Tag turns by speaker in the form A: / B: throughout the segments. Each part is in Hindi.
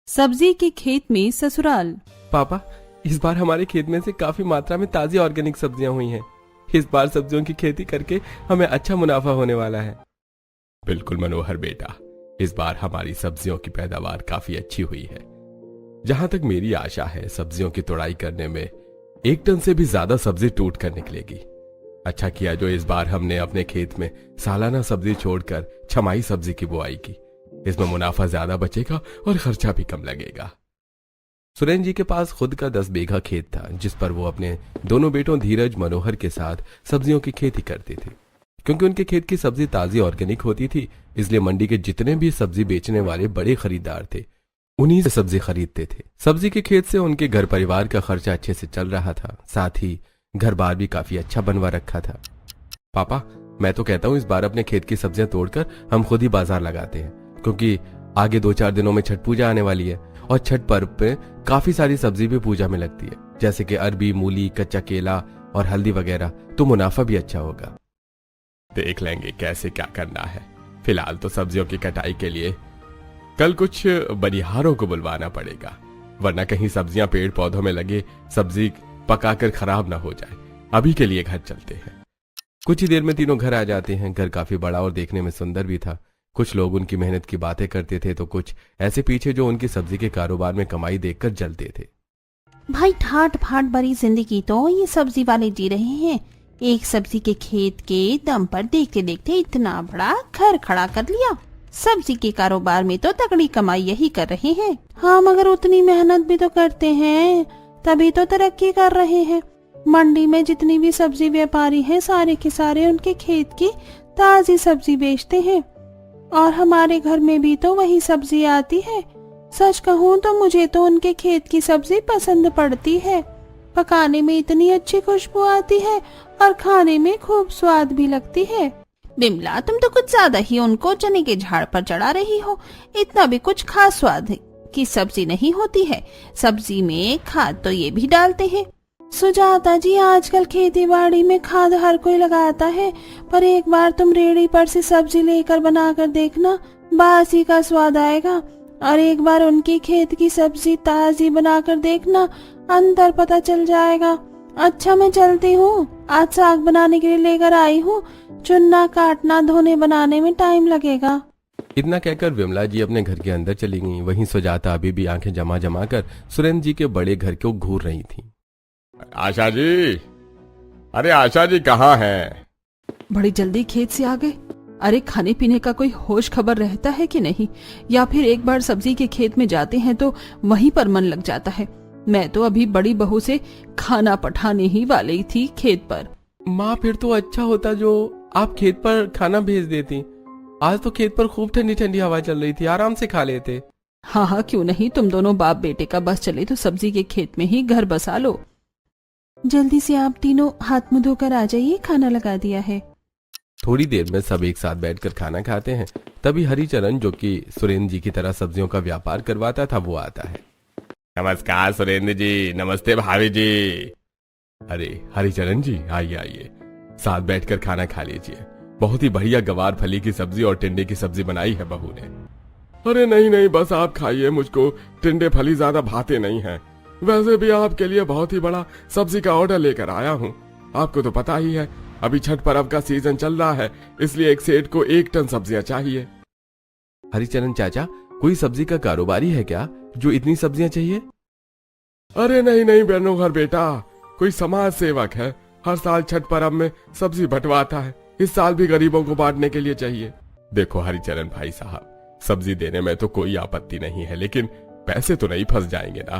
A: सब्जी के खेत में ससुराल।
B: पापा, इस बार हमारे खेत में से काफी मात्रा में ताजी ऑर्गेनिक सब्जियां हुई हैं। इस बार सब्जियों की खेती करके हमें अच्छा मुनाफा होने वाला है। बिल्कुल मनोहर बेटा, इस बार हमारी सब्जियों की पैदावार काफी अच्छी हुई है। जहां तक मेरी आशा है, सब्जियों की तुड़ाई करने में 1 टन से भी ज्यादा सब्जी टूट कर निकलेगी। अच्छा किया जो इस बार हमने अपने खेत में सालाना सब्जी छोड़कर छमाही सब्जी की बुआई की। इसमें मुनाफा ज्यादा बचेगा और खर्चा भी कम लगेगा। सुरेंद्र जी के पास खुद का 10 बीघा खेत था, जिस पर वो अपने दोनों बेटों धीरज मनोहर के साथ सब्जियों की खेती करते थे। क्योंकि उनके खेत की सब्जी ताजी ऑर्गेनिक होती थी, इसलिए मंडी के जितने भी सब्जी बेचने वाले बड़े खरीदार थे, उन्हीं से सब्जी खरीदते थे। सब्जी के खेत से उनके घर परिवार का खर्चा अच्छे से चल रहा था, साथ ही घर बार भी काफी अच्छा बनवा रखा था। पापा, मैं तो कहता हूँ इस बार अपने खेत की सब्जियां तोड़कर हम खुद ही बाजार लगाते हैं, क्योंकि आगे 2-4 दिनों में छठ पूजा आने वाली है और छठ पर्व पे काफी सारी सब्जी भी पूजा में लगती है, जैसे कि अरबी, मूली, कच्चा केला और हल्दी वगैरह। तो मुनाफा भी अच्छा होगा। देख लेंगे कैसे क्या करना है। फिलहाल तो सब्जियों की कटाई के लिए कल कुछ बनिहारों को बुलवाना पड़ेगा, वरना कहीं सब्जियां पेड़ पौधों में लगे सब्जी पकाकर खराब ना हो जाए। अभी के लिए घर चलते हैं। कुछ ही देर में तीनों घर आ जाते हैं। घर काफी बड़ा और देखने में सुंदर भी था। कुछ लोग उनकी मेहनत की बातें करते थे, तो कुछ ऐसे पीछे जो उनकी सब्जी के कारोबार में कमाई देखकर जलते थे।
C: भाई, ठाट फाट भरी जिंदगी तो ये सब्जी वाले जी रहे हैं। एक सब्जी के खेत के दम पर देखते देखते इतना बड़ा घर खड़ा कर लिया। सब्जी के कारोबार में तो तगड़ी कमाई यही कर रहे हैं। हाँ, मगर उतनी मेहनत भी तो करते हैं, तभी तो तरक्की कर रहे हैं। मंडी में जितनी भी सब्जी व्यापारी हैं, सारे के सारे उनके खेत की ताजी सब्जी बेचते हैं, और हमारे घर में भी तो वही सब्जी आती है। सच कहूँ तो मुझे तो उनके खेत की सब्जी पसंद पड़ती है। पकाने में इतनी अच्छी खुशबू आती है और खाने में खूब स्वाद भी लगती है। बिमला, तुम तो कुछ ज्यादा ही उनको चने के झाड़ पर चढ़ा रही हो। इतना भी कुछ खास स्वाद की सब्जी नहीं होती है। सब्जी में खाद तो ये भी डालते हैं। सुजाता जी, आजकल खेती बाड़ी में खाद हर कोई लगाता है, पर एक बार तुम रेहड़ी पर से सब्जी लेकर बनाकर देखना, बासी का स्वाद आएगा। और एक बार उनकी खेत की सब्जी ताजी बनाकर देखना, अंतर पता चल जाएगा। अच्छा, मैं चलती हूँ, आज साग बनाने के लिए लेकर आई हूँ। चुनना, काटना, धोने बनाने में टाइम लगेगा।
B: इतना कहकर विमला जी अपने घर के अंदर चली गईं। वहीं सुजाता अभी भी आंखें जमा जमा कर सुरेंद्र जी के बड़े घर को घूर रही थी।
D: आशा जी, अरे आशा जी कहाँ हैं?
A: बड़ी जल्दी खेत से आ गए। अरे, खाने पीने का कोई होश खबर रहता है कि नहीं, या फिर एक बार सब्जी के खेत में जाते हैं तो वहीं पर मन लग जाता है। मैं तो अभी बड़ी बहू से खाना पठाने ही वाली थी खेत पर।
B: माँ, फिर तो अच्छा होता जो आप खेत पर खाना भेज देती। आज तो खेत पर खूब ठंडी ठंडी हवा चल रही थी, आराम से खा लेते।
A: हाँ हाँ, क्यों नहीं। तुम दोनों बाप बेटे का बस चले तो सब्जी के खेत में ही घर बसा लो।
C: जल्दी से आप तीनों हाथ मुंह धोकर आ जाइए, खाना लगा दिया है।
B: थोड़ी देर में सब एक साथ बैठकर खाना खाते हैं। तभी हरिचरण, जो कि सुरेंद्र जी की तरह सब्जियों का व्यापार करवाता था, वो आता है।
D: नमस्कार सुरेंद्र जी, नमस्ते भाभी जी।
B: अरे हरिचरण जी, आइए आइए, साथ बैठकर खाना खा लीजिए। बहुत ही बढ़िया गवार फली की सब्जी और टिंडे की सब्जी बनाई है बहू ने।
D: अरे नहीं नहीं, बस आप खाइए, मुझको टिंडे फली ज्यादा भाते नहीं हैं। वैसे भी आपके लिए बहुत ही बड़ा सब्जी का ऑर्डर लेकर आया हूँ। आपको तो पता ही है, अभी छठ पर्व का सीजन चल रहा है, इसलिए एक सेठ को 1 टन सब्जियां चाहिए।
B: हरिचरण चाचा, कोई सब्जी का कारोबारी है क्या जो इतनी सब्जियां चाहिए?
D: अरे नहीं नहीं मनोहर बेटा, कोई समाज सेवक है। हर साल छठ पर्व में सब्जी बंटवाता है, इस साल भी गरीबों को बांटने के लिए चाहिए।
B: देखो हरिचरण भाई साहब, सब्जी देने में तो कोई आपत्ति नहीं है, लेकिन पैसे तो नहीं फंस जाएंगे ना?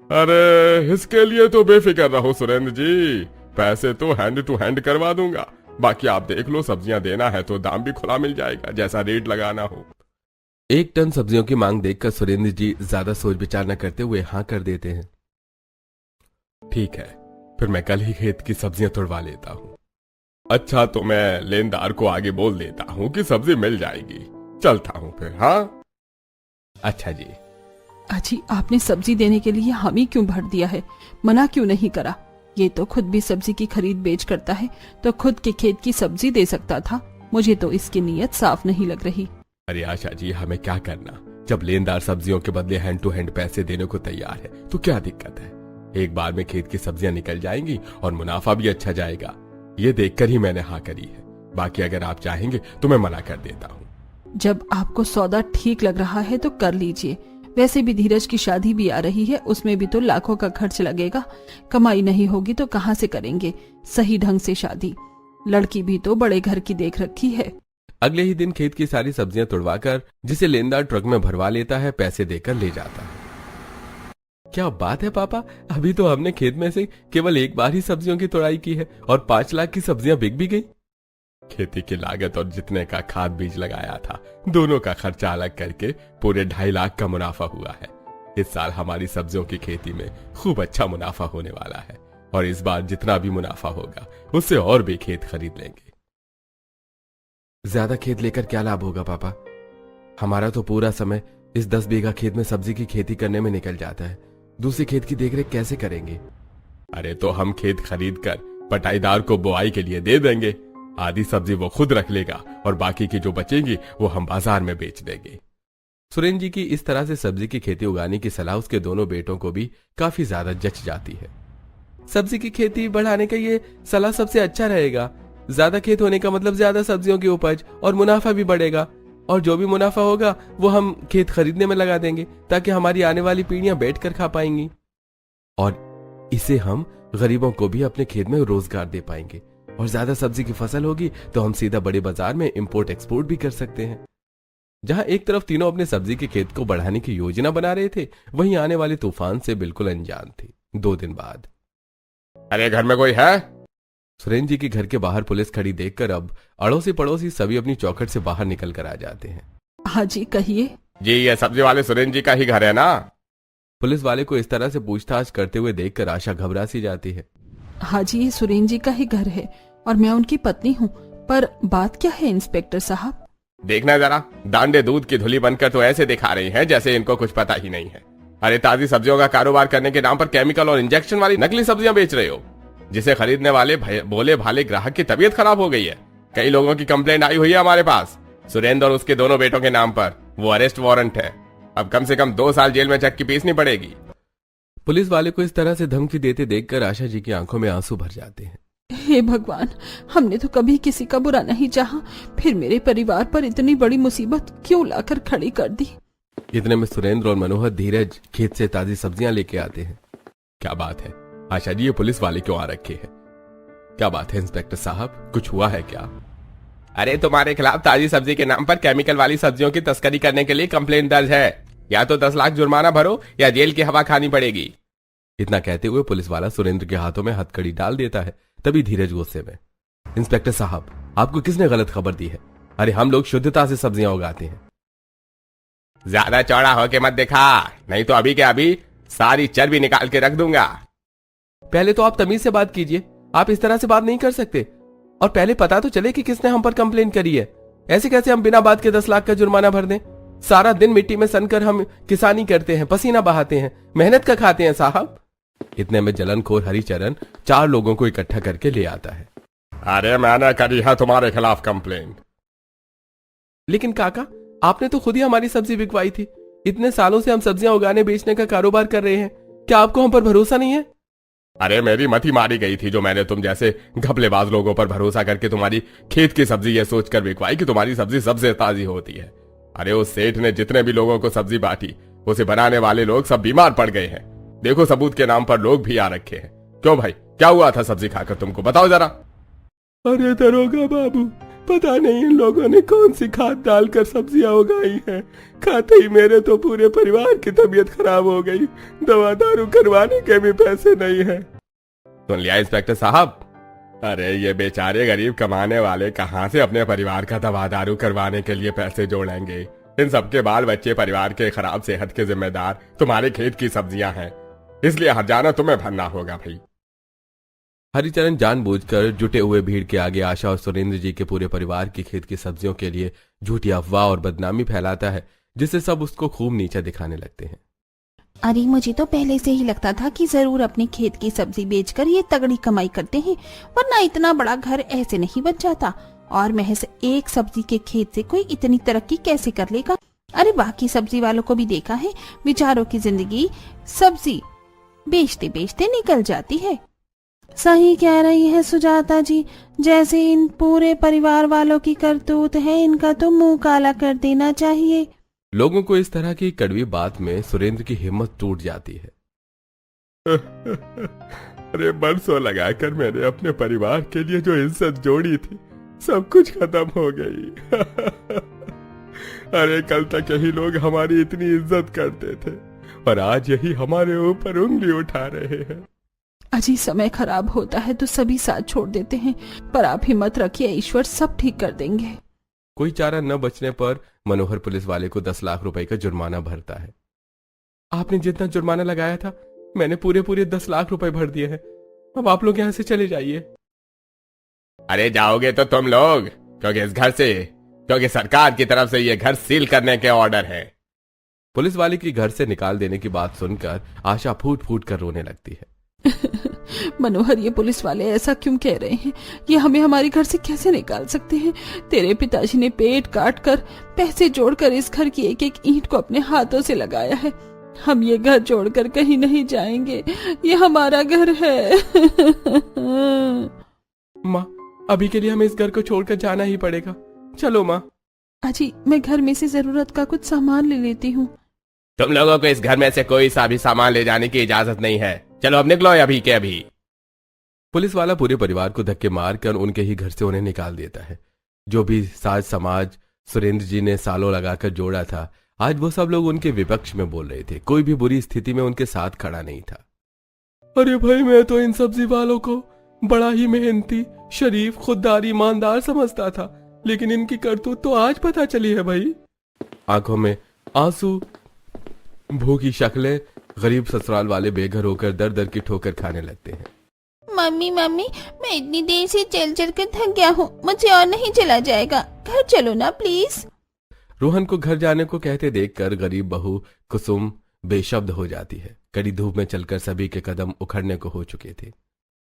D: अरे इसके लिए तो बेफिक्र रहो सुरेंद्र जी, पैसे तो हैंड टू हैंड करवा दूंगा। बाकी आप देख लो, सब्जियां देना है तो दाम भी खुला मिल जाएगा, जैसा रेट लगाना हो।
B: 1 टन सब्जियों की मांग देखकर सुरेंद्र जी ज्यादा सोच विचार न करते हुए हाँ कर देते हैं।
D: ठीक है, फिर मैं कल ही खेत की सब्जियां तुड़वा लेता हूँ। अच्छा, तो मैं लेनदार को आगे बोल देता हूँ कि सब्जी मिल जाएगी। चलता हूँ फिर। हाँ
B: अच्छा जी।
A: अजी, आपने सब्जी देने के लिए हामी क्यों भर दिया है? मना क्यों नहीं करा? ये तो खुद भी सब्जी की खरीद बेच करता है, तो खुद के खेत की सब्जी दे सकता था। मुझे तो इसकी नीयत साफ नहीं लग रही।
B: अरे आशा जी, हमें क्या करना, जब लेनदार सब्जियों के बदले हैंड टू हैंड पैसे देने को तैयार है तो क्या दिक्कत है। एक बार में खेत की सब्जियां निकल जाएंगी और मुनाफा भी अच्छा जाएगा। ये देखकर ही मैंने हाँ करी है। बाकी अगर आप चाहेंगे तो मैं मना कर देता हूँ।
A: जब आपको सौदा ठीक लग रहा है तो कर लीजिए। वैसे भी धीरज की शादी भी आ रही है, उसमें भी तो लाखों का खर्च लगेगा। कमाई नहीं होगी तो कहाँ से करेंगे सही ढंग से शादी। लड़की भी तो बड़े घर की देख रखी है।
B: अगले ही दिन खेत की सारी सब्जियां तुड़वाकर जिसे लेनदार ट्रक में भरवा लेता है, पैसे देकर ले जाता है। क्या बात है पापा, अभी तो हमने खेत में से केवल एक बार ही सब्जियों की तुड़ाई की है और 5 लाख की सब्जियां बिक भी गई। खेती की लागत और जितने का खाद बीज लगाया था, दोनों का खर्चा अलग करके पूरे 2.5 लाख का मुनाफा हुआ है। इस साल हमारी सब्जियों की खेती में खूब अच्छा मुनाफा होने वाला है और इस बार जितना भी मुनाफा होगा उससे और भी खेत खरीद लेंगे। ज्यादा खेत लेकर क्या लाभ होगा पापा? हमारा तो पूरा समय इस 10 बीघा खेत में सब्जी की खेती करने में निकल जाता है। दूसरे खेत की देखरेख कैसे करेंगे? अरे तो हम खेत खरीद कर पटाईदार को बुआई के लिए दे देंगे। आधी सब्जी वो खुद रख लेगा और बाकी की जो बचेगी वो हम बाजार में बेच देंगे। सुरेंद्र जी की इस तरह से सब्जी की खेती उगाने की सलाह उसके दोनों बेटों को भी काफी ज्यादा जच जाती है। सब्जी की खेती बढ़ाने का ये सलाह सबसे अच्छा रहेगा। ज्यादा खेत होने का मतलब ज्यादा सब्जियों की उपज और मुनाफा भी बढ़ेगा, और जो भी मुनाफा होगा वो हम खेत खरीदने में लगा देंगे ताकि हमारी आने वाली पीढ़ियां बैठकर खा पाएंगी और इसे हम गरीबों को भी अपने खेत में रोजगार दे पाएंगे। और ज्यादा सब्जी की फसल होगी तो हम सीधा बड़े बाजार में इंपोर्ट एक्सपोर्ट भी कर सकते हैं। जहां एक तरफ तीनों अपने सब्जी के खेत को बढ़ाने की योजना बना रहे थे, वहीं आने वाले तूफान से बिल्कुल अनजान थे। 2 दिन बाद,
D: अरे घर में कोई है?
B: सुरेंद्र जी के घर के बाहर पुलिस खड़ी देखकर अब अड़ोसी पड़ोसी सभी अपनी चौखट से बाहर निकल कर आ जाते हैं।
A: हाँ जी कहिए।
D: जी ये सब्जी वाले सुरेंद्र जी का ही घर है ना?
B: पुलिस वाले को इस तरह से पूछताछ करते हुए देखकर आशा घबरा सी जाती है।
A: हाँ जी, ये सुरेंद्र जी का ही घर है और मैं उनकी पत्नी हूँ। पर बात क्या है इंस्पेक्टर साहब?
D: देखना जरा, डांडे दूध की धुली बनकर तो ऐसे दिखा रही हैं जैसे इनको कुछ पता ही नहीं है। अरे ताजी सब्जियों का कारोबार करने के नाम पर केमिकल और इंजेक्शन वाली नकली सब्जियां बेच रहे हो, जिसे खरीदने वाले बोले भाले ग्राहक की तबीयत खराब हो गई है। कई लोगों की कंप्लेंट आई हुई है हमारे पास। सुरेंद्र और उसके दोनों बेटों के नाम पर वो अरेस्ट वारंट है। अब कम से कम 2 साल जेल में चक्की पीसनी पड़ेगी।
B: पुलिस वाले को इस तरह से धमकी देते देखकर आशा जी की आंखों में आंसू भर जाते हैं।
A: हे भगवान, हमने तो कभी किसी का बुरा नहीं चाहा, फिर मेरे परिवार पर इतनी बड़ी मुसीबत क्यों लाकर खड़ी कर दी।
B: इतने में सुरेंद्र और मनोहर धीरज खेत से ताजी सब्जियां लेके आते हैं। क्या बात है आशा जी, ये पुलिस वाले क्यों आ रखे हैं? क्या बात है इंस्पेक्टर साहब, कुछ हुआ है क्या?
D: अरे तुम्हारे खिलाफ ताजी सब्जी के नाम पर केमिकल वाली सब्जियों की तस्करी करने के लिए कंप्लेंट दर्ज है। या तो 10 लाख जुर्माना भरो या जेल की हवा खानी पड़ेगी।
B: इतना कहते हुए पुलिस वाला सुरेंद्र के हाथों में हथकड़ी डाल देता है। तभी धीरज गुस्से में, इंस्पेक्टर साहब आपको किसने गलत खबर दी है? अरे हम लोग शुद्धता से सब्जियां उगाते हैं।
D: ज्यादा चौड़ा होके मत दिखा, नहीं तो अभी के अभी सारी चर्बी निकाल के रख दूंगा।
B: पहले तो आप तमीज से बात कीजिए, आप इस तरह से बात नहीं कर सकते। और पहले पता तो चले कि किसने हम पर कंप्लेन करी है। ऐसे कैसे हम बिना बात के 10 लाख का जुर्माना भर दें? सारा दिन मिट्टी में सनकर हम किसानी करते हैं, पसीना बहाते हैं, मेहनत का खाते हैं साहब। इतने में जलनखोर हरिचरण 4 लोगों को इकट्ठा करके ले आता है।
D: अरे मैंने करी है तुम्हारे खिलाफ कंप्लेन।
B: लेकिन काका, आपने तो खुद ही हमारी सब्जी बिकवाई थी। इतने सालों से हम सब्जियां उगाने बेचने का कारोबार कर रहे हैं, क्या आपको हम पर भरोसा नहीं है?
D: अरे मेरी मती मारी गई थी जो मैंने तुम जैसे घपलेबाज लोगों पर भरोसा करके तुम्हारी खेत की सब्जी ये सोचकर बिकवाई कि तुम्हारी सब्जी सबसे ताजी होती है। अरे उस सेठ ने जितने भी लोगों को सब्जी बांटी, उसे बनाने वाले लोग सब बीमार पड़ गए हैं। देखो सबूत के नाम पर लोग भी आ रखे हैं। क्यों भाई, क्या हुआ था सब्जी खाकर तुमको, बताओ जरा।
B: अरे दरोगा बाबू, पता नहीं इन लोगों ने कौन सी खाद डालकर सब्जियां उगाई है। खाते ही मेरे तो पूरे परिवार की तबीयत खराब हो गई। दवा दारू करवाने के भी पैसे नहीं है।
D: सुन लिया इंस्पेक्टर साहब, अरे ये बेचारे गरीब कमाने वाले कहां से अपने परिवार का दवा दारू करवाने के लिए पैसे जोड़ेंगे। इन सबके बाल बच्चे परिवार के खराब सेहत के जिम्मेदार तुम्हारे खेत की सब्जियां हैं, इसलिए हर्जाना तुम्हें भरना होगा भाई।
B: हरिचरण जानबूझकर जुटे हुए भीड़ के आगे आशा और सुरेंद्र जी के पूरे परिवार की खेत की सब्जियों के लिए झूठी अफवाह और बदनामी फैलाता है, जिससे सब उसको खूब नीचा दिखाने लगते हैं।
C: अरे मुझे तो पहले से ही लगता था कि जरूर अपने खेत की सब्जी बेचकर ये तगड़ी कमाई करते हैं, वरना इतना बड़ा घर ऐसे नहीं बन जाता। और महज एक सब्जी के खेत से कोई इतनी तरक्की कैसे कर लेगा? अरे बाकी सब्जी वालों को भी देखा है, बेचारों की जिंदगी सब्जी बेचते बेचते निकल जाती है। सही कह रही है सुजाता जी, जैसे इन पूरे परिवार वालों की करतूत है, इनका तो मुंह काला कर देना चाहिए।
B: लोगों को इस तरह की कड़वी बात में सुरेंद्र की हिम्मत टूट जाती है।
D: अरे बरसों लगाकर मैंने अपने परिवार के लिए जो इज्जत जोड़ी थी, सब कुछ खत्म हो गई। अरे कल तक यही लोग हमारी इतनी इज्जत करते थे और आज यही हमारे ऊपर उंगली उठा रहे हैं।
A: अजी समय खराब होता है तो सभी साथ छोड़ देते हैं, पर आप हिम्मत रखिए, ईश्वर सब ठीक कर देंगे।
B: कोई चारा न बचने पर मनोहर पुलिस वाले को 10 लाख रुपए का जुर्माना भरता है। आपने जितना जुर्माना लगाया था मैंने पूरे 10 लाख रुपए भर दिए हैं, अब आप लोग यहाँ से चले जाइए।
D: अरे जाओगे तो तुम लोग, क्योंकि सरकार की तरफ से ये घर सील करने के ऑर्डर है।
B: पुलिस वाले की घर से निकाल देने की बात सुनकर आशा फूट फूट कर रोने लगती है।
A: मनोहर, ये पुलिस वाले ऐसा क्यों कह रहे हैं? ये हमें हमारे घर से कैसे निकाल सकते हैं? तेरे पिताजी ने पेट काट कर पैसे जोड़कर इस घर की एक एक ईंट को अपने हाथों से लगाया है। हम ये घर छोड़कर कहीं नहीं जाएंगे, ये हमारा घर है।
B: माँ, अभी के लिए हमें इस घर को छोड़कर जाना ही पड़ेगा। चलो माँ।
A: अजी, मैं घर में से जरूरत का कुछ सामान ले लेती हूँ।
D: तुम लोगों को इस घर में से कोई सा भी सामान ले जाने की इजाजत नहीं है। चलो अब निकलो अभी के अभी।
B: पुलिस वाला पूरे परिवार को धक्के मारकर उनके ही घर से उन्हें निकाल देता है। जो भी साज समाज सुरेंद्र जी ने सालों लगाकर जोड़ा था, आज वो सब लोग उनके विपक्ष में बोल रहे थे। कोई भी बुरी स्थिति में उनके साथ खड़ा नहीं था।
D: अरे भाई, मैं तो इन सब्जी वालों को बड़ा ही मेहनती, शरीफ, खुददार, ईमानदार समझता था, लेकिन इनकी करतूत तो आज पता चली है भाई।
B: आंखों में आंसू, भूखी शक्लें, गरीब ससुराल वाले बेघर होकर दर दर की ठोकर खाने लगते हैं।
C: मम्मी मम्मी, मैं इतनी देर से चल चल कर थक गया हूँ, मुझे और नहीं चला जाएगा, घर चलो ना प्लीज।
B: रोहन को घर जाने को कहते देखकर गरीब बहू कुसुम बेशब्द हो जाती है। कड़ी धूप में चलकर सभी के कदम उखड़ने को हो चुके थे।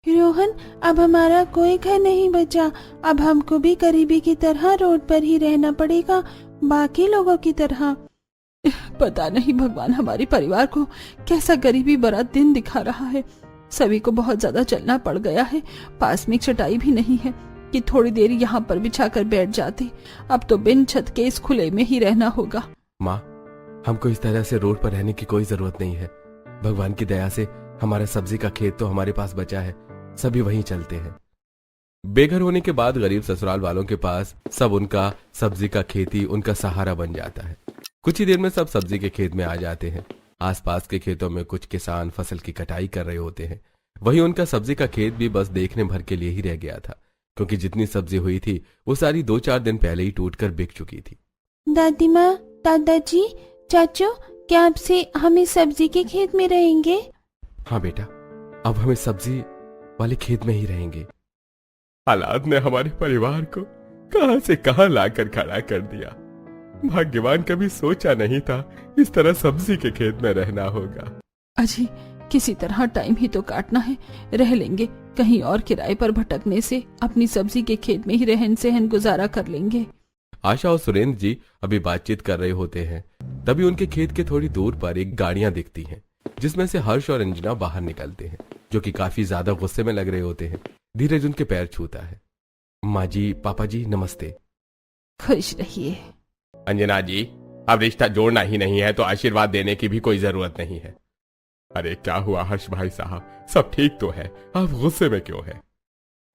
C: रोहन, अब हमारा कोई घर नहीं बचा, अब हमको भी गरीबी की तरह रोड पर ही रहना पड़ेगा, बाकी लोगों की तरह।
A: पता नहीं भगवान हमारे परिवार को कैसा गरीबी भरा दिन दिखा रहा है। सभी को बहुत ज्यादा चलना पड़ गया है। पास में चटाई भी नहीं है कि थोड़ी देर यहाँ पर बिछा कर बैठ जाते। अब तो बिन छत के इस खुले में ही रहना होगा।
B: माँ, हमको इस तरह से रोड पर रहने की कोई जरूरत नहीं है। भगवान की दया से हमारा सब्जी का खेत तो हमारे पास बचा है, सभी वहीं चलते हैं। बेघर होने के बाद गरीब ससुराल वालों के पास सब उनका सब्जी का खेती उनका सहारा बन जाता है। कुछ ही देर में सब सब्जी के खेत में आ जाते हैं। आसपास के खेतों में कुछ किसान फसल की कटाई कर रहे होते हैं। वहीं उनका सब्जी का खेत भी बस देखने भर के लिए ही रह गया था, क्योंकि जितनी सब्जी हुई थी वो सारी 2-4 दिन पहले ही टूटकर बिक चुकी थी।
C: दादी माँ, दादाजी, चाचू, क्या आपसे हम इस सब्जी के खेत में रहेंगे?
B: हाँ बेटा, अब हम इस सब्जी वाले खेत में ही रहेंगे।
D: हालात ने हमारे परिवार को कहां से कहां लाकर खड़ा कर दिया। भाग्यवान कभी सोचा नहीं था इस तरह सब्जी के खेत में रहना होगा।
A: अजी, किसी तरह टाइम ही तो काटना है, रह लेंगे। कहीं और किराए पर भटकने से अपनी सब्जी के खेत में ही रहन सहन गुजारा कर लेंगे।
B: आशा और सुरेंद्र जी अभी बातचीत कर रहे होते हैं, तभी उनके खेत के थोड़ी दूर पर एक गाड़ियां दिखती हैं, जिसमें से हर्ष और अंजना बाहर निकलते हैं, जो कि काफी ज्यादा गुस्से में लग रहे होते हैं। धीरज उनके पैर छूता है। माँ जी, पापा जी, नमस्ते।
A: खुश रहिए।
D: अंजना जी, अब रिश्ता जोड़ना ही नहीं है तो आशीर्वाद देने की भी कोई जरूरत नहीं है। अरे क्या हुआ हर्ष भाई साहब, सब ठीक तो है, आप गुस्से में क्यों हैं?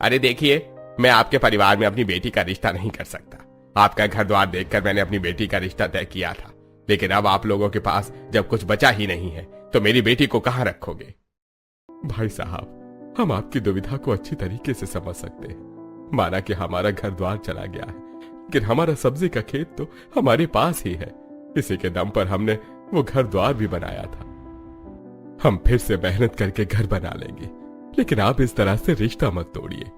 D: अरे देखिए, मैं आपके परिवार में अपनी बेटी का रिश्ता नहीं कर सकता। आपका घर द्वार देखकर मैंने अपनी बेटी का रिश्ता तय किया था, लेकिन अब आप लोगों के पास जब कुछ बचा ही नहीं है तो मेरी बेटी को कहां रखोगे? भाई साहब, हम आपकी दुविधा को अच्छी तरीके से समझ सकते हैं। माना कि हमारा घर द्वार चला गया है, लेकिन हमारा सब्जी का खेत तो हमारे पास ही है। इसी के दम पर हमने वो घर द्वार भी बनाया था। हम फिर से मेहनत करके घर बना लेंगे, लेकिन आप इस तरह से रिश्ता मत तोड़िए।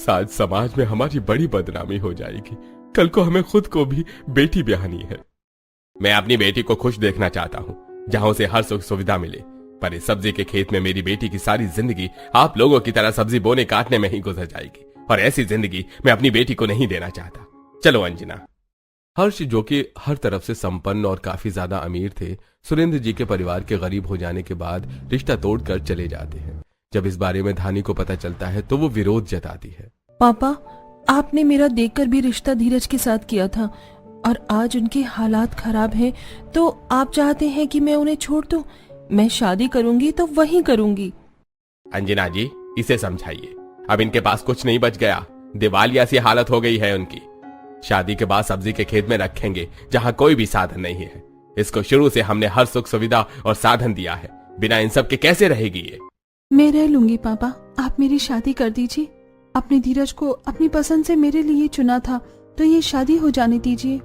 D: आज समाज में हमारी बड़ी बदनामी हो जाएगी। कल को हमें खुद को भी बेटी ब्याहनी है। मैं अपनी बेटी को खुश देखना चाहता हूँ, जहां उसे हर सुख सुविधा मिले, पर इस सब्जी के खेत में मेरी बेटी की सारी जिंदगी आप लोगों की तरह सब्जी बोने काटने में ही गुजर जाएगी, और ऐसी जिंदगी मैं अपनी बेटी को नहीं देना चाहता। चलो अंजना।
B: हर्ष, जो कि हर तरफ से संपन्न और काफी ज्यादा अमीर थे, सुरेंद्र जी के परिवार के गरीब हो जाने के बाद रिश्ता तोड़कर चले जाते हैं। जब इस बारे में धानी को पता चलता है तो वो विरोध जताती है।
A: पापा, आपने मेरा देखकर भी रिश्ता धीरज के साथ किया था और आज उनके हालात खराब हैं तो आप चाहते हैं कि मैं उन्हें छोड़ दूं? मैं शादी करूंगी तो वहीं करूंगी।
B: अंजना जी, इसे समझाइए, अब इनके पास कुछ नहीं बच गया। दिवालिया सी हालत हो गई है उनकी। शादी के बाद सब्जी के खेत में रखेंगे जहां कोई भी साधन नहीं है। इसको शुरू से हमने हर सुख सुविधा और साधन दिया है, बिना इन सब के कैसे रहेगी ये?
A: मैं रह लूंगी पापा, आप मेरी शादी कर दीजिए। अपने धीरज को अपनी पसंद से मेरे लिए चुना था तो ये शादी हो जाने दीजिए।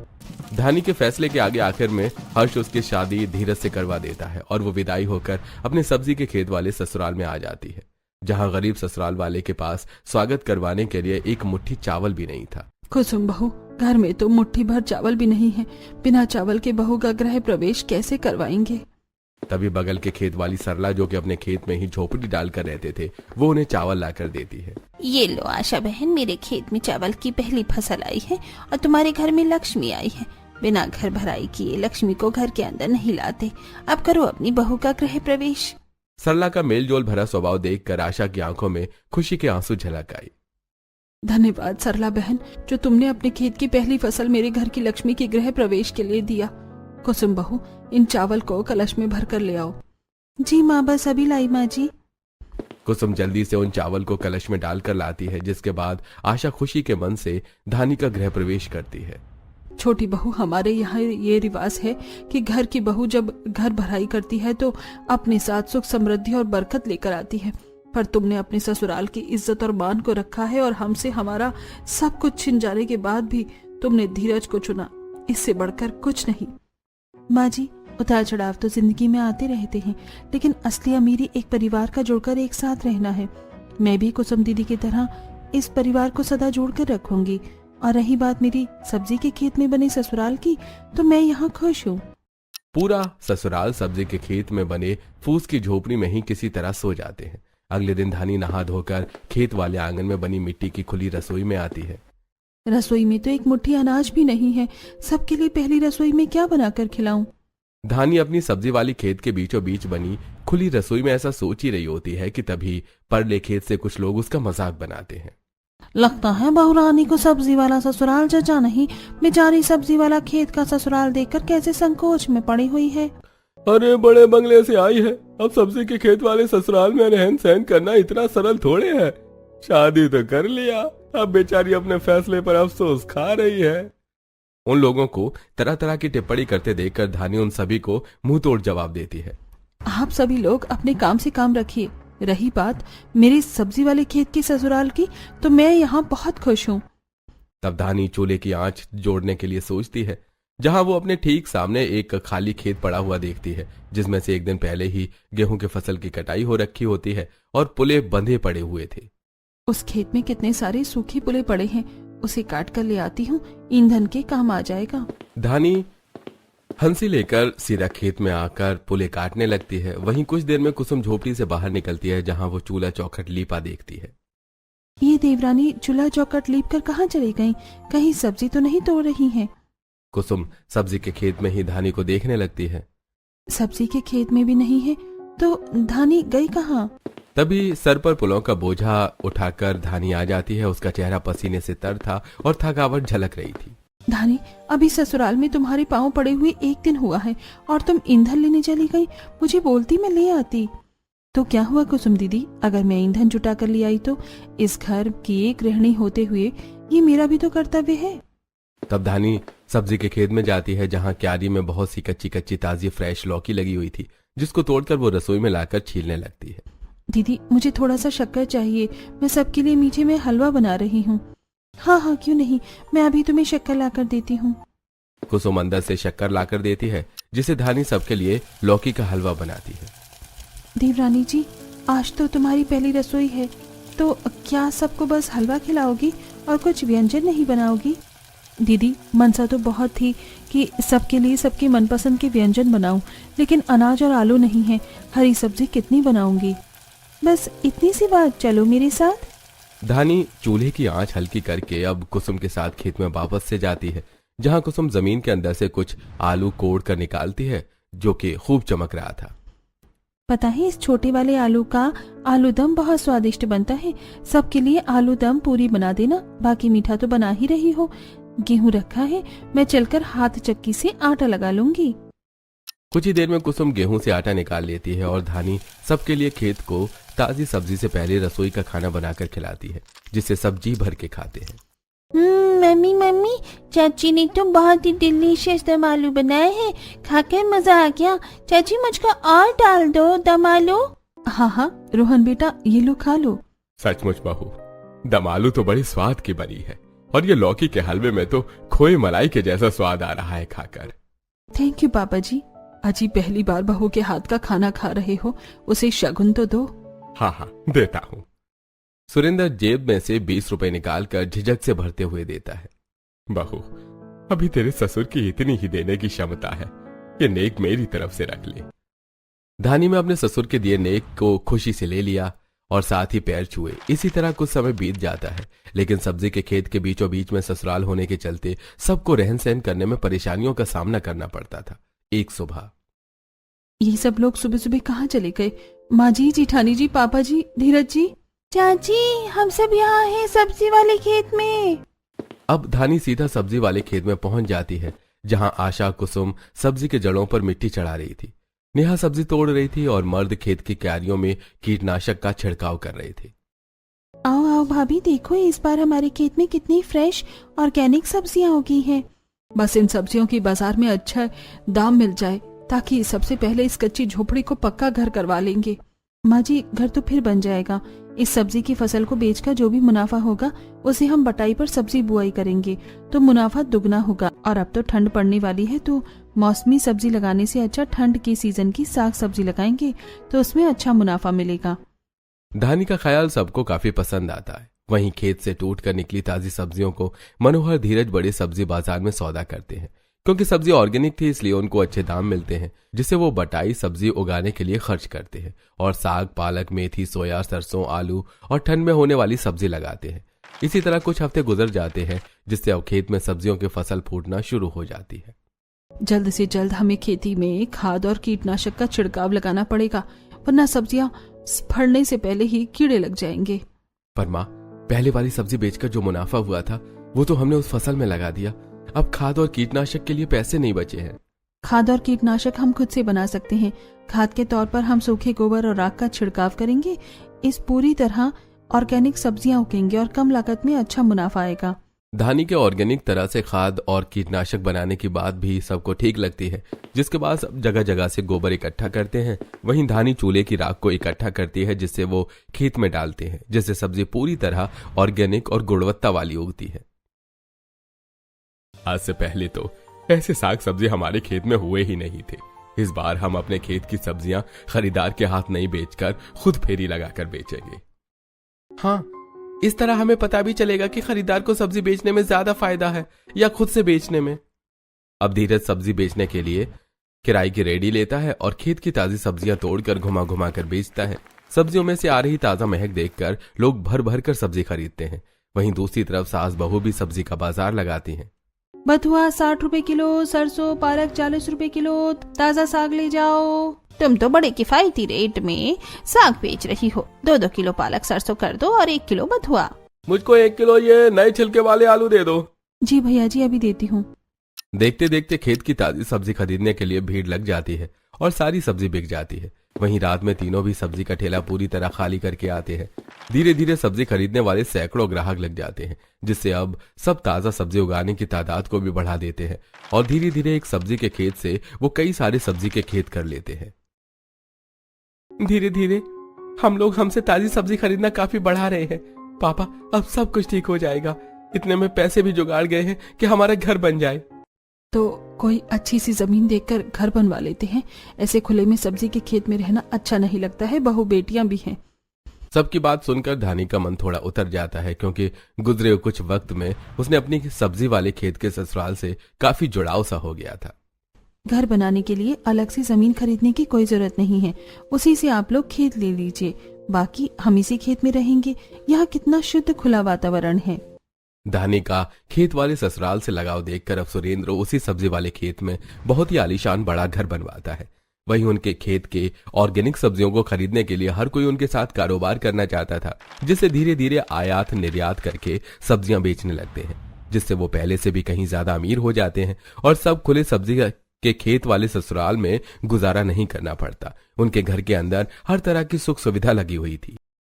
B: धानी के फैसले के आगे आखिर में हर्ष उसकी शादी धीरज से करवा देता है और वो विदाई होकर अपने सब्जी के खेत वाले ससुराल में आ जाती है, जहां गरीब ससुराल वाले के पास स्वागत करवाने के लिए एक मुट्ठी चावल भी नहीं था।
A: कुसुम बहू, घर में तो मुट्ठी भर चावल भी नहीं है। बिना चावल के बहू का गृह प्रवेश कैसे करवाएंगे?
B: तभी बगल के खेत वाली सरला, जो कि अपने खेत में ही झोपड़ी डालकर रहते थे, वो उन्हें चावल लाकर देती है।
C: ये लो आशा बहन, मेरे खेत में चावल की पहली फसल आई है और तुम्हारे घर में लक्ष्मी आई है। बिना घर भराई किए लक्ष्मी को घर के अंदर नहीं लाते। अब करो अपनी बहू का गृह प्रवेश।
B: सरला का मेलजोल भरा स्वभाव देखकर आशा की आंखों में खुशी के आंसू झलक आई।
A: धन्यवाद सरला बहन, जो तुमने अपने खेत की पहली फसल मेरे घर की लक्ष्मी के गृह प्रवेश के लिए दिया। कुसुम बहू, इन चावल को कलश में भर कर ले आओ।
C: जी माँ, बस अभी लाई माँ जी।
B: कुसुम जल्दी से उन चावल को कलश में डालकर लाती है, जिसके बाद आशा खुशी के मन से धानी का गृह प्रवेश करती है।
A: छोटी बहू, हमारे यहाँ ये रिवाज है कि घर की बहू जब घर भराई करती है तो अपने साथ सुख समृद्धि और बरकत लेकर आती है, पर तुमने अपने ससुराल की इज्जत और मान को रखा है और हमसे हमारा सब कुछ छिन जाने के बाद भी तुमने धीरज को चुना। इससे बढ़कर कुछ नहीं।
C: माँ जी, उतार चढ़ाव तो जिंदगी में आते रहते हैं, लेकिन असली अमीरी एक परिवार का जुड़कर एक साथ रहना है। मैं भी कुसुम दीदी की तरह इस परिवार को सदा जोड़कर रखूंगी। और रही बात मेरी सब्जी के खेत में बने ससुराल की, तो मैं यहाँ खुश हूँ।
B: पूरा ससुराल सब्जी के खेत में बने फूस की झोपड़ी में ही किसी तरह सो जाते हैं। अगले दिन धानी नहा धोकर खेत वाले आंगन में बनी मिट्टी की खुली रसोई में आती है।
A: रसोई में तो एक मुट्ठी अनाज भी नहीं है। सबके लिए पहली रसोई में क्या बनाकर खिलाऊं?
B: धानी अपनी सब्जी वाली खेत के बीचों बीच बनी खुली रसोई में ऐसा सोच ही रही होती है कि तभी परले खेत से कुछ लोग उसका मजाक बनाते हैं।
C: लगता है बहुरानी को सब्जी वाला ससुराल जचा नहीं। बेचारी सब्जी वाला खेत का ससुराल देखकर कैसे संकोच में पड़ी हुई है।
B: अरे बड़े बंगले से आई है, अब सब्जी के खेत वाले ससुराल में रहन सहन करना इतना सरल थोड़े है। शादी तो कर लिया, अब बेचारी अपने फैसले पर अफसोस खा रही है। उन लोगों को तरह तरह की टिप्पणी करते देखकर धानी उन सभी को मुंह तोड़ जवाब देती है।
A: आप सभी लोग अपने काम से काम रखिए। रही बात मेरी सब्जी वाले खेत की ससुराल की, तो मैं यहाँ बहुत खुश हूँ।
B: तब धानी चूल्हे की आंच जोड़ने के लिए सोचती है, जहां वो अपने ठीक सामने एक खाली खेत पड़ा हुआ देखती है, जिसमें से एक दिन पहले ही गेहूं की फसल की कटाई हो रखी होती है और पुले बंधे पड़े हुए थे।
A: उस खेत में कितने सारे सूखे पुले पड़े हैं, उसे काट कर ले आती हूँ, ईंधन के काम आ जाएगा।
B: धानी हंसी लेकर सीधा खेत में आकर पुले काटने लगती है। वहीं कुछ देर में कुसुम झोपड़ी से बाहर निकलती है, जहां वो चूल्हा चौखट लीपा देखती है।
A: ये देवरानी चूल्हा चौखट लीप कर कहाँ चली गई? कहीं सब्जी तो नहीं तोड़ रही हैं?
B: कुसुम सब्जी के खेत में ही धानी को देखने लगती है।
A: सब्जी के खेत में भी नहीं है तो धानी गई कहाँ?
B: तभी सर पर पुलों का बोझा उठाकर धानी आ जाती है। उसका चेहरा पसीने से तर था और थकावट झलक रही थी।
A: धानी, अभी ससुराल में तुम्हारे पांव पड़े हुए एक दिन हुआ है और तुम ईंधन लेने चली गई। मुझे बोलती मैं ले आती। तो क्या हुआ कुसुम दीदी, अगर मैं ईंधन जुटा कर ले आई तो? इस घर की एक गृहिणी होते हुए ये मेरा भी तो कर्तव्य है।
B: तब धानी सब्जी के खेत में जाती है, जहां क्यारी में बहुत सी कच्ची कच्ची ताजी फ्रेश लौकी लगी हुई थी, जिसको तोड़कर वो रसोई में लाकर छीलने लगती है।
A: दीदी, मुझे थोड़ा सा शक्कर चाहिए, मैं सबके लिए मीठे में हलवा बना रही हूँ। हाँ हाँ, क्यों नहीं, मैं अभी तुम्हें शक्कर लाकर देती हूँ।
B: कुसुम अंदर से शक्कर लाकर देती है, जिसे धानी सबके लिए लौकी का हलवा बनाती है।
A: देवरानी जी, आज तो तुम्हारी पहली रसोई है, तो क्या सबको बस हलवा खिलाओगी और कुछ व्यंजन नहीं बनाओगी? दीदी, मनसा तो बहुत थी कि सबके लिए सबके मनपसंद के व्यंजन बनाऊं, लेकिन अनाज और आलू नहीं है। हरी सब्जी कितनी बनाऊंगी? बस इतनी सी बात, चलो मेरे साथ।
B: धानी चूल्हे की आंच हल्की करके अब कुसुम के साथ खेत में वापस से जाती है, जहां कुसुम जमीन के अंदर से कुछ आलू कोड़ कर निकालती है जो कि खूब चमक रहा था।
C: पता है इस छोटे वाले आलू का आलू दम बहुत स्वादिष्ट बनता है। सबके लिए आलू दम पूरी बना देना, बाकी मीठा तो बना ही रही हो। गेहूं रखा है, मैं चलकर हाथ चक्की से आटा लगा लूंगी।
B: कुछ ही देर में कुसुम गेहूं से आटा निकाल लेती है और धानी सबके लिए खेत को ताजी सब्जी से पहले रसोई का खाना बनाकर खिलाती है, जिससे सब जी भर के खाते हैं।
C: मम्मी मम्मी, चाची ने तो बहुत ही डिलीशियस दम आलू बनाए हैं, खाकर मजा आ गया। चाची मुझको और डाल दो दम आलू।
A: हाँ हाँ रोहन बेटा, ये लो खा लो।
B: सचमुच बहू, दम आलू तो बड़ी स्वाद की बनी है और ये लौकी के हलवे में तो खोए मलाई के जैसा स्वाद आ रहा है खाकर।
A: थैंक यू पापा जी। अजी पहली बार बहू के हाथ का खाना खा रहे हो, उसे शगुन तो दो।
B: हाँ हाँ देता हूँ। सुरेंद्र जेब में से 20 रुपए निकालकर झिझक से भरते हुए देता है। बहू, अभी तेरे ससुर की इतनी ही देने की क्षमता है, ये नेक मेरी तरफ से रख ले। धानी में अपने ससुर के दिए नेक को खुशी से ले लिया और साथ ही पैर छुए। इसी तरह कुछ समय बीत जाता है, लेकिन सब्जी के खेत के बीचों बीच में ससुराल होने के चलते सबको रहन सहन करने में परेशानियों का सामना करना पड़ता था। एक सुबह
A: ये सब लोग सुबह सुबह कहाँ चले गए? माँ जी, जिठानी जी, पापा जी, धीरज जी।
C: चाची हम सब यहाँ हैं सब्जी वाले खेत में।
B: अब धानी सीधा सब्जी वाले खेत में पहुंच जाती है, जहां आशा कुसुम सब्जी के जड़ों पर मिट्टी चढ़ा रही थी। नेहा सब्जी तोड़ रही थी और मर्द खेत की क्यारियों में कीटनाशक का छिड़काव कर रहे थे।
C: आओ आओ भाभी, देखो इस बार हमारे खेत में कितनी फ्रेश ऑर्गेनिक सब्जियां उगी हैं।
A: बस इन सब्जियों की बाजार में अच्छा दाम मिल जाए, ताकि सबसे पहले इस कच्ची झोपड़ी को पक्का घर करवा लेंगे।
C: माँ जी, घर तो फिर बन जाएगा। इस सब्जी की फसल को बेचकर जो भी मुनाफा होगा उसे हम बटाई पर सब्जी बुआई करेंगे तो मुनाफा दुगना होगा। और अब तो ठंड पड़ने वाली है, तो मौसमी सब्जी लगाने से अच्छा ठंड के सीजन की साग सब्जी लगाएंगे तो उसमें अच्छा मुनाफा मिलेगा।
B: धानी का ख्याल सबको काफी पसंद आता है। वहीं खेत से टूटकर निकली ताजी सब्जियों को मनोहर धीरज बड़े सब्जी बाजार में सौदा करते हैं। क्योंकि सब्जी ऑर्गेनिक थी, इसलिए उनको अच्छे दाम मिलते हैं, जिससे वो बटाई सब्जी उगाने के लिए खर्च करते हैं और साग, पालक, मेथी, सोया, सरसों, आलू और ठंड में होने वाली सब्जी लगाते हैं। इसी तरह कुछ हफ्ते गुजर जाते हैं, जिससे अब खेत में सब्जियों की फसल फूटना शुरू हो जाती है।
A: जल्द से जल्द हमें खेती में खाद और कीटनाशक का छिड़काव लगाना पड़ेगा, वरना सब्जियां फड़ने से पहले ही कीड़े लग जाएंगे।
B: पर माँ, पहले वाली सब्जी बेचकर जो मुनाफा हुआ था वो तो हमने उस फसल में लगा दिया। अब खाद और कीटनाशक के लिए पैसे नहीं बचे हैं।
C: खाद और कीटनाशक हम खुद से बना सकते हैं। खाद के तौर पर हम सूखे गोबर और राख का छिड़काव करेंगे। इस पूरी तरह ऑर्गेनिक सब्जियां उगेंगे और कम लागत में अच्छा मुनाफा आएगा।
B: धानी के ऑर्गेनिक तरह से खाद और कीटनाशक बनाने की बात भी सबको ठीक लगती है, जिसके बाद सब जगह जगह से गोबर इकट्ठा करते हैं। वहीं धानी चूल्हे की राख को इकट्ठा करती है, जिससे वो खेत में डालते हैं, जिससे सब्जी पूरी तरह ऑर्गेनिक और गुणवत्ता वाली उगती है। आज से पहले तो ऐसे साग सब्जी हमारे खेत में हुए ही नहीं थे। इस बार हम अपने खेत की सब्जियां खरीदार के हाथ नहीं बेचकर खुद फेरी लगाकर बेचेंगे। हाँ, इस तरह हमें पता भी चलेगा कि खरीदार को सब्जी बेचने में ज्यादा फायदा है या खुद से बेचने में। अब धीरज सब्जी बेचने के लिए किराए की रेडी लेता है और खेत की ताजी सब्जियां तोड़कर घुमा घुमा कर बेचता है। सब्जियों में से आ रही ताजा महक देखकर लोग भर भर कर सब्जी खरीदते हैं। वहीं दूसरी तरफ सास बहू भी सब्जी का बाजार लगाती हैं।
C: बथुआ 60 रुपए किलो, सरसों पालक 40 रुपए किलो, ताजा साग ले जाओ। तुम तो बड़े किफायती रेट में साग बेच रही हो। 2-2 किलो पालक सरसों कर दो और 1 किलो बथुआ।
B: मुझको 1 किलो ये नए छिलके वाले आलू दे दो।
C: जी भैया जी, अभी देती हूँ।
B: देखते देखते खेत की ताजी सब्जी खरीदने के लिए भीड़ लग जाती है और सारी सब्जी बिक जाती है। वहीं रात में तीनों भी सब्जी का ठेला पूरी तरह खाली करके आते हैं। धीरे धीरे सब्जी खरीदने वाले सैकड़ों ग्राहक लग जाते हैं, जिससे अब सब ताजा सब्जी उगाने की तादाद को भी बढ़ा देते हैं और धीरे धीरे एक सब्जी के खेत से वो कई सारे सब्जी के खेत कर लेते हैं। धीरे धीरे हम लोग हमसे ताजी सब्जी खरीदना काफी बढ़ा रहे हैं। पापा, अब सब कुछ ठीक हो जाएगा। इतने में पैसे भी जुगाड़ गए हैं कि हमारा घर बन जाए।
A: तो कोई अच्छी सी जमीन देखकर घर बनवा लेते हैं। ऐसे खुले में सब्जी के खेत में रहना अच्छा नहीं लगता है, बहू बेटियां भी हैं।
B: सबकी बात सुनकर धानी का मन थोड़ा उतर जाता है, क्योंकि गुजरे कुछ वक्त में उसने अपनी सब्जी वाले खेत के ससुराल से काफी जुड़ाव सा हो गया था।
C: घर बनाने के लिए अलग से जमीन खरीदने की कोई जरूरत नहीं है, उसी से आप लोग खेत ले लीजिए। बाकी हम इसी खेत में रहेंगे। यहाँ कितना शुद्ध खुला वातावरण है।
B: दानी का खेत वाले ससुराल से लगाव देखकर अब सुरेंद्र उसी सब्जी वाले खेत में बहुत ही आलीशान बड़ा घर बनवाता है। वहीं उनके खेत के ऑर्गेनिक सब्जियों को खरीदने के लिए हर कोई उनके साथ कारोबार करना चाहता था, जिससे धीरे धीरे आयात निर्यात करके सब्जियां बेचने लगते हैं, जिससे वो पहले से भी कहीं ज्यादा अमीर हो जाते हैं और सब खुले सब्जी के खेत वाले ससुराल में गुजारा नहीं करना पड़ता। उनके घर के अंदर हर तरह की सुख सुविधा लगी हुई थी।